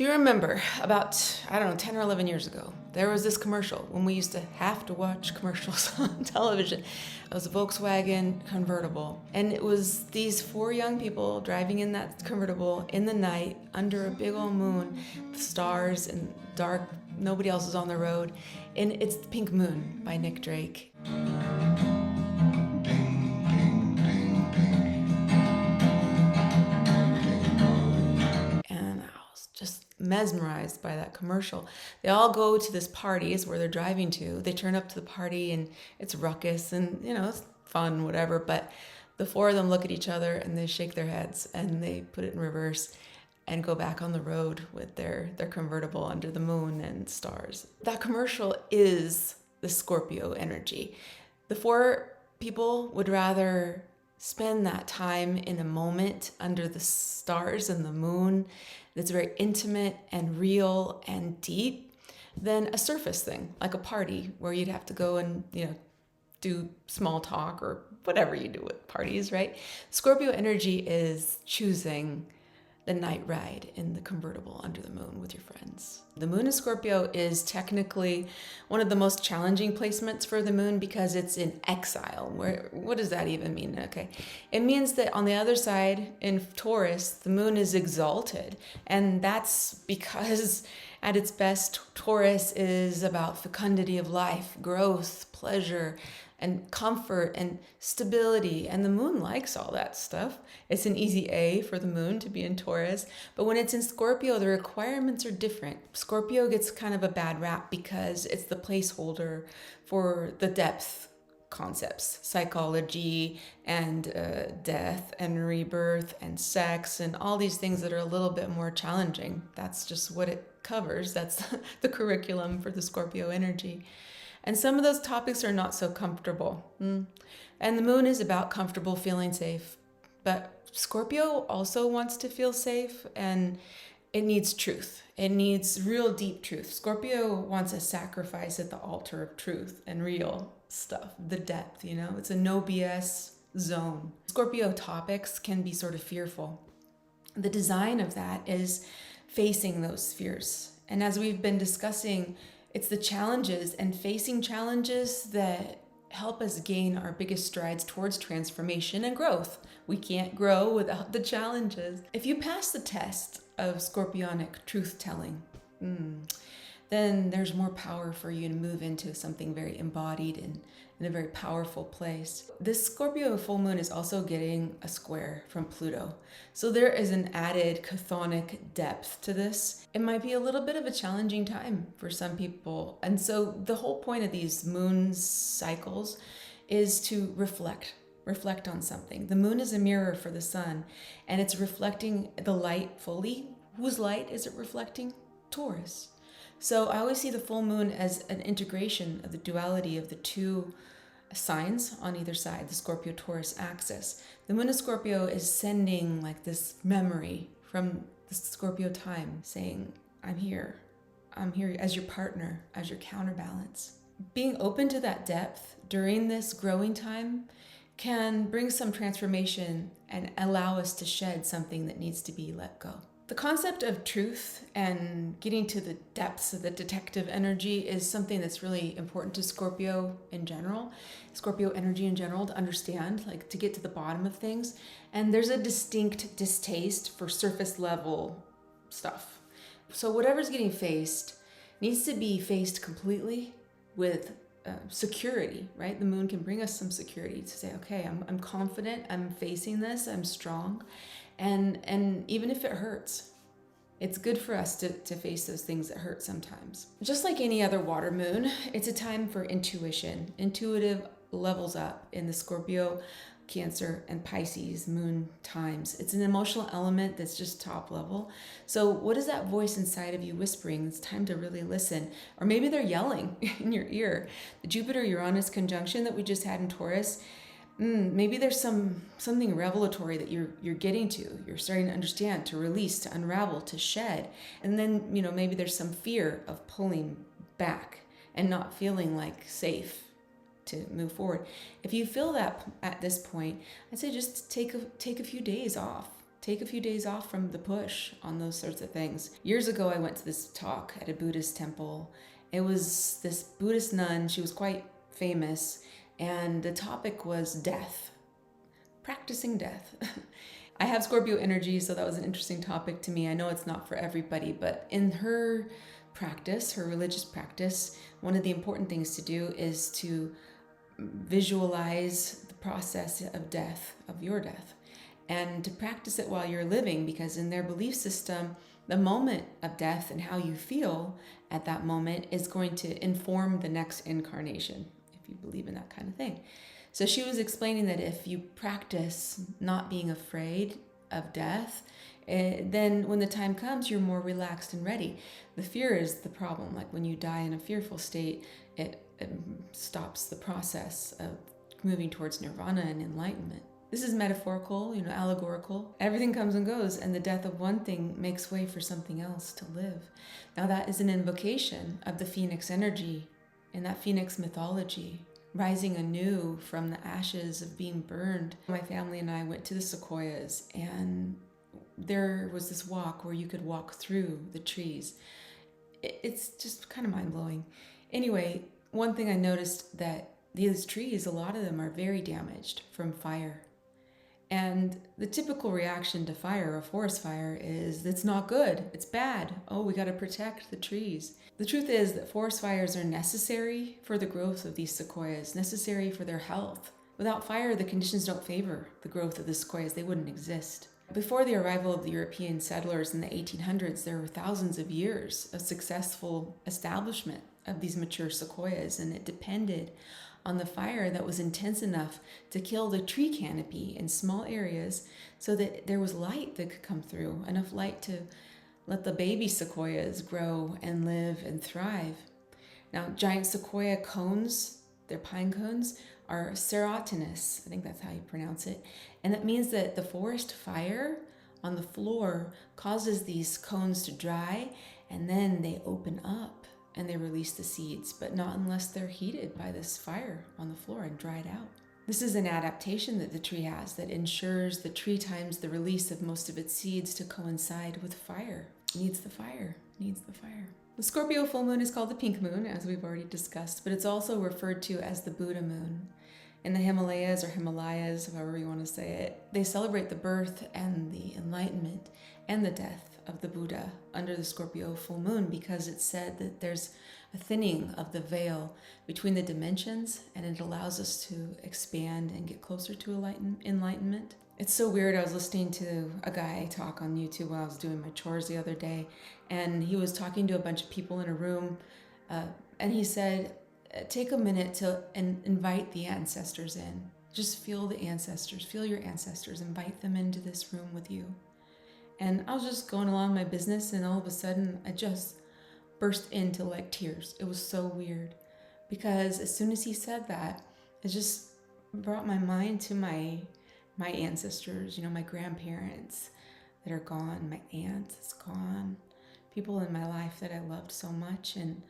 Do you remember about, I don't know, 10 or 11 years ago, there was this commercial when we used to have to watch commercials on television. It was a Volkswagen convertible. And it was these four young people driving in that convertible in the night under a big old moon, stars and dark, nobody else is on the road. And it's The Pink Moon by Nick Drake. Just mesmerized by that commercial. They all go to this party, is where they're driving to. They turn up to the party and it's ruckus and, it's fun, whatever. But the four of them look at each other and they shake their heads and they put it in reverse and go back on the road with their convertible under the moon and stars. That commercial is the Scorpio energy. The four people would rather spend that time in a moment under the stars and the moon that's very intimate and real and deep than a surface thing, like a party where you'd have to go and, do small talk or whatever you do with parties, right? Scorpio energy is choosing the night ride in the convertible under the moon with your friends. The moon in Scorpio is technically one of the most challenging placements for the moon because it's in exile. What does that even mean? Okay. It means that on the other side in Taurus, the moon is exalted. And that's because at its best, Taurus is about fecundity of life, growth, pleasure, and comfort and stability. And the moon likes all that stuff. It's an easy A for the moon to be in Taurus. But when it's in Scorpio, the requirements are different. Scorpio gets kind of a bad rap because it's the placeholder for the depth concepts, psychology and death and rebirth and sex and all these things that are a little bit more challenging. That's just what it covers. That's the curriculum for the Scorpio energy. And some of those topics are not so comfortable. And the moon is about comfortable, feeling safe. But Scorpio also wants to feel safe, and it needs truth. It needs real deep truth. Scorpio wants a sacrifice at the altar of truth and real stuff, the depth, It's a no BS zone. Scorpio topics can be sort of fearful. The design of that is facing those fears. And as we've been discussing, it's the challenges and facing challenges that help us gain our biggest strides towards transformation and growth. We can't grow without the challenges. If you pass the test of Scorpionic truth-telling, then there's more power for you to move into something very embodied and in a very powerful place. This Scorpio full moon is also getting a square from Pluto. So there is an added chthonic depth to this. It might be a little bit of a challenging time for some people. And so the whole point of these moon cycles is to reflect on something. The moon is a mirror for the sun, and it's reflecting the light fully. Whose light is it reflecting? Taurus. So I always see the full moon as an integration of the duality of the two signs on either side, the Scorpio-Taurus axis. The moon of Scorpio is sending like this memory from the Scorpio time saying, I'm here as your partner, as your counterbalance. Being open to that depth during this growing time can bring some transformation and allow us to shed something that needs to be let go. The concept of truth and getting to the depths of the detective energy is something that's really important to Scorpio in general, Scorpio energy in general, to understand, like to get to the bottom of things. And there's a distinct distaste for surface level stuff. So whatever's getting faced needs to be faced completely with security, right? The moon can bring us some security to say, okay, I'm confident, I'm facing this, I'm strong. And even if it hurts, it's good for us to face those things that hurt sometimes. Just like any other water moon, it's a time for intuition. Intuitive levels up in the Scorpio, Cancer, and Pisces moon times. It's an emotional element that's just top level. So what is that voice inside of you whispering? It's time to really listen. Or maybe they're yelling in your ear. The Jupiter-Uranus conjunction that we just had in Taurus, maybe there's something revelatory that you're getting to. You're starting to understand, to release, to unravel, to shed. And then, maybe there's some fear of pulling back and not feeling like safe to move forward. If you feel that at this point, I'd say just take a few days off. Take a few days off from the push on those sorts of things. Years ago, I went to this talk at a Buddhist temple. It was this Buddhist nun. She was quite famous, and the topic was death, practicing death. I have Scorpio energy, so that was an interesting topic to me. I know it's not for everybody, but in her practice, her religious practice, one of the important things to do is to visualize the process of death, of your death, and to practice it while you're living, because in their belief system, the moment of death and how you feel at that moment is going to inform the next incarnation, if you believe in that kind of thing. So she was explaining that if you practice not being afraid of death, then when the time comes, you're more relaxed and ready. The fear is the problem. Like when you die in a fearful state, it stops the process of moving towards nirvana and enlightenment. This is metaphorical, allegorical. Everything comes and goes, and the death of one thing makes way for something else to live. Now that is an invocation of the phoenix energy and that phoenix mythology, rising anew from the ashes of being burned. My family and I went to the sequoias, and there was this walk where you could walk through the trees. It's just kind of mind-blowing. Anyway, one thing I noticed that these trees, a lot of them are very damaged from fire. And the typical reaction to fire, a forest fire, is it's not good, it's bad. Oh, we got to protect the trees. The truth is that forest fires are necessary for the growth of these sequoias, necessary for their health. Without fire, the conditions don't favor the growth of the sequoias. They wouldn't exist. Before the arrival of the European settlers in the 1800s, there were thousands of years of successful establishment of these mature sequoias, and it depended on the fire that was intense enough to kill the tree canopy in small areas so that there was light that could come through, enough light to let the baby sequoias grow and live and thrive. Now, giant sequoia cones, their pine cones, are serotinous. I think that's how you pronounce it. And that means that the forest fire on the floor causes these cones to dry, and then they open up and they release the seeds, but not unless they're heated by this fire on the floor and dried out. This is an adaptation that the tree has that ensures the tree times the release of most of its seeds to coincide with fire. Needs the fire, needs the fire. The Scorpio full moon is called the pink moon, as we've already discussed, but it's also referred to as the Buddha moon. In the Himalayas, or Himalayas, however you want to say it, they celebrate the birth and the enlightenment and the death of the Buddha under the Scorpio full moon, because it's said that there's a thinning of the veil between the dimensions, and it allows us to expand and get closer to enlightenment. It's so weird. I was listening to a guy talk on YouTube while I was doing my chores the other day, and he was talking to a bunch of people in a room, and he said, take a minute to invite the ancestors in. Just feel the ancestors, feel your ancestors, invite them into this room with you. And I was just going along my business, and all of a sudden I just burst into like tears. It was so weird, because as soon as he said that, it just brought my mind to my ancestors, my grandparents that are gone, my aunt is gone, people in my life that I loved so much, and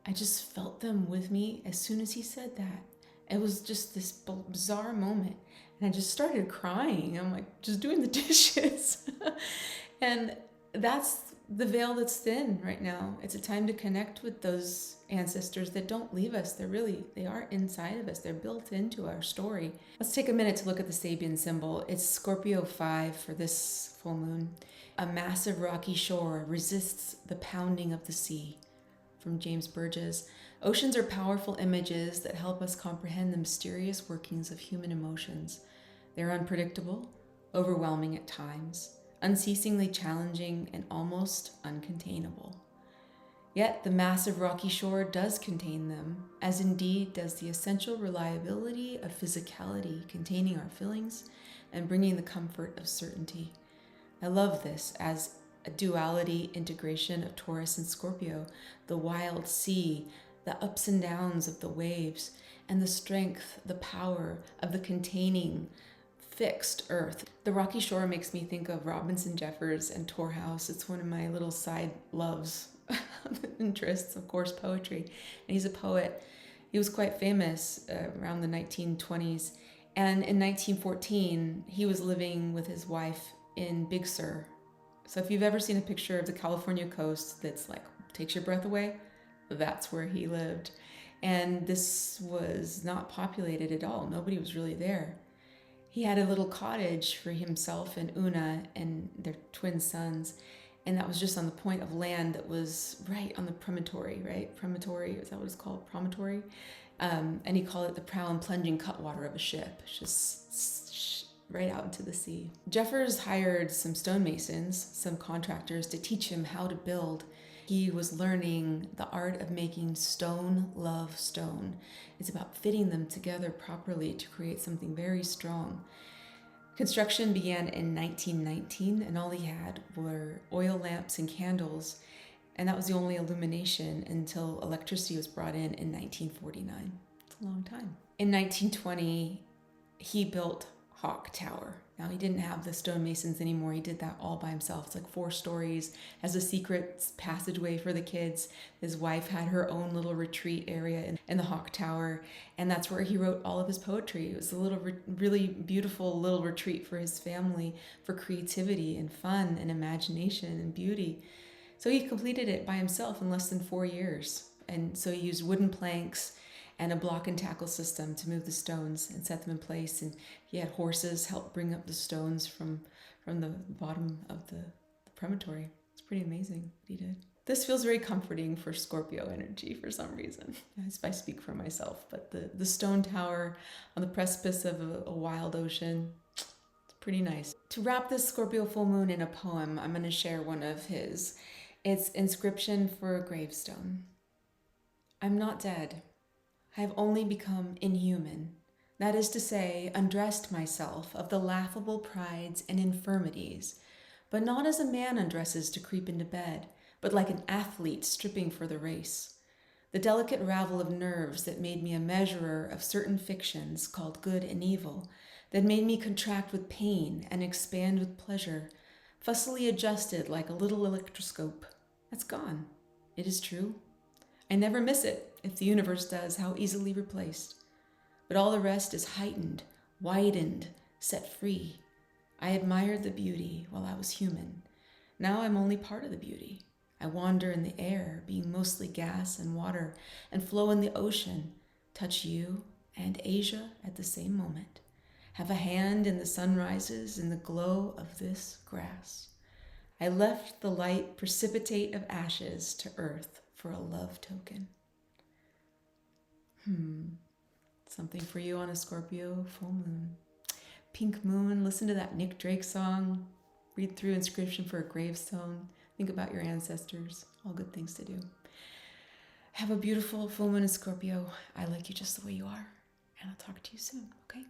I just felt them with me as soon as he said that. It was just this bizarre moment. And I just started crying. I'm like, just doing the dishes. And that's the veil that's thin right now. It's a time to connect with those ancestors that don't leave us. They are inside of us. They're built into our story. Let's take a minute to look at the Sabian symbol. It's Scorpio 5 for this full moon. A massive rocky shore resists the pounding of the sea. From James Burgess. Oceans are powerful images that help us comprehend the mysterious workings of human emotions. They're unpredictable, overwhelming at times, unceasingly challenging, and almost uncontainable. Yet the massive rocky shore does contain them, as indeed does the essential reliability of physicality containing our feelings and bringing the comfort of certainty. I love this as a duality integration of Taurus and Scorpio, the wild sea, the ups and downs of the waves, and the strength, the power of the containing, fixed earth. The rocky shore makes me think of Robinson Jeffers and Tor House. It's one of my little side loves, interests, of course, poetry. And he's a poet. He was quite famous around the 1920s. And in 1914, he was living with his wife in Big Sur. So if you've ever seen a picture of the California coast that's like takes your breath away, that's where he lived. And this was not populated at all. Nobody was really there. He had a little cottage for himself and Una and their twin sons. And that was just on the point of land that was right on the promontory, right? Promontory, is that what it's called? Promontory? And he called it the prow and plunging cutwater of a ship. It's just right out into the sea. Jeffers hired some stonemasons, some contractors, to teach him how to build. He was learning the art of making stone love stone. It's about fitting them together properly to create something very strong. Construction began in 1919, and all he had were oil lamps and candles, and that was the only illumination until electricity was brought in 1949. It's a long time. In 1920, he built Hawk Tower. Now, he didn't have the stonemasons anymore. He did that all by himself. It's like 4 stories, has a secret passageway for the kids. His wife had her own little retreat area in the Hawk Tower, and that's where he wrote all of his poetry. It was a little really beautiful little retreat for his family, for creativity and fun and imagination and beauty. So he completed it by himself in less than 4 years. And so he used wooden planks and a block and tackle system to move the stones and set them in place. And he had horses help bring up the stones from the bottom of the promontory. It's pretty amazing what he did. This feels very comforting for Scorpio energy for some reason. I speak for myself, but the stone tower on the precipice of a wild ocean, it's pretty nice. To wrap this Scorpio full moon in a poem, I'm going to share one of his. It's Inscription for a Gravestone. I'm not dead. I have only become inhuman, that is to say, undressed myself of the laughable prides and infirmities, but not as a man undresses to creep into bed, but like an athlete stripping for the race. The delicate ravel of nerves that made me a measurer of certain fictions called good and evil, that made me contract with pain and expand with pleasure, fussily adjusted like a little electroscope, that's gone. It is true. I never miss it, if the universe does, how easily replaced. But all the rest is heightened, widened, set free. I admired the beauty while I was human. Now I'm only part of the beauty. I wander in the air, being mostly gas and water, and flow in the ocean, touch you and Asia at the same moment. Have a hand in the sunrises in the glow of this grass. I left the light precipitate of ashes to earth for a love token. Something for you on a Scorpio full moon. Pink moon, listen to that Nick Drake song. Read through Inscription for a Gravestone. Think about your ancestors. All good things to do. Have a beautiful full moon in Scorpio. I like you just the way you are. And I'll talk to you soon, okay?